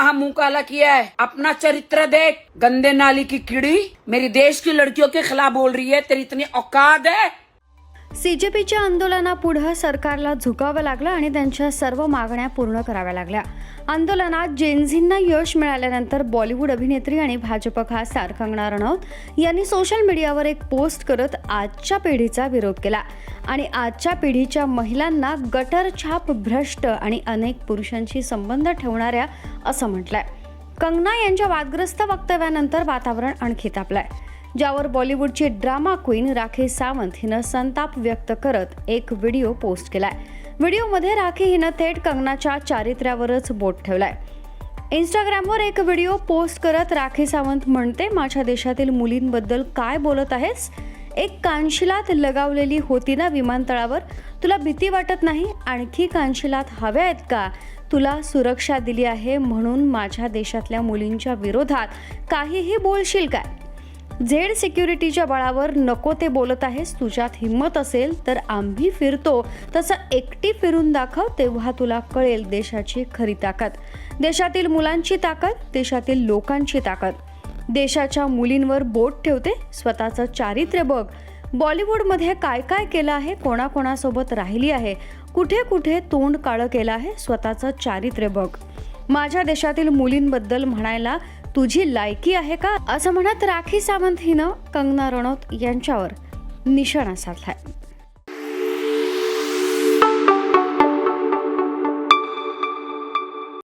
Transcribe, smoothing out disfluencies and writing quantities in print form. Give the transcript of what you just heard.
कहाँ मुंह काला किया है? अपना चरित्र देख। गंदे नाली की कीड़ी मेरी देश की लड़कियों के खिलाफ बोल रही है, तेरी इतनी औकात है? सीजेपीच्या आंदोलनापुढे सरकारला झुकावं लागलं आणि त्यांच्या सर्व मागण्या पूर्ण कराव्या लागल्या. आंदोलनात जेनझींना यश मिळाल्यानंतर बॉलिवूड अभिनेत्री आणि भाजप खासदार कंगना रनौत यांनी सोशल मीडियावर एक पोस्ट करत आजच्या पिढीचा विरोध केला आणि आजच्या पिढीच्या महिलांना गटर छाप, भ्रष्ट आणि अनेक पुरुषांशी संबंध ठेवणाऱ्या असं म्हटलंय. कंगना यांच्या वादग्रस्त वक्तव्यानंतर वातावरण आणखी तापलंय, ज्यावर बॉलिवूडची ड्रामा क्वीन राखी सावंत हिनं संताप व्यक्त करत एक व्हिडिओ पोस्ट केलाय. व्हिडिओमध्ये राखी हिनं थेट कंगनाच्या चारित्र्यावरच बोट ठेवलाय. इंस्टाग्रामवर एक व्हिडिओ पोस्ट करत राखी सावंत म्हणते, माझ्या देशातील मुलींबद्दल काय बोलत आहेस? एक कानशिलात लगावलेली होती ना विमानतळावर, तुला भीती वाटत नाही? आणखी कानशिलात हव्या आहेत का? तुला सुरक्षा दिली आहे म्हणून माझ्या देशातल्या मुलींच्या विरोधात काहीही बोलशील काय? झेड सिक्युरिटीच्या बळावर नको ते बोलत आहेस. तुझ्यात हिंमत असेल तर आम्ही फिरतो तसं एकटी फिरून दाखव, तेव्हा तुला कळेल देशाची खरी ताकद, देशातील मुलांची ताकद, देशातील लोकांची ताकद. देशाच्या मुलींवर बोट ठेवते, स्वतःचं चारित्र्य बघ. बॉलिवूडमध्ये काय काय केलं आहे, कोणाकोणासोबत राहिली आहे, कुठे कुठे तोंड काळं केलं आहे, स्वतःचं चारित्र्य बघ. माझ्या देशातील मुलींबद्दल म्हणायला तुझी लायकी आहे का? असं म्हणत राखी सावंत हिनं कंगना रनौत यांच्यावर निशाणा साधलाय.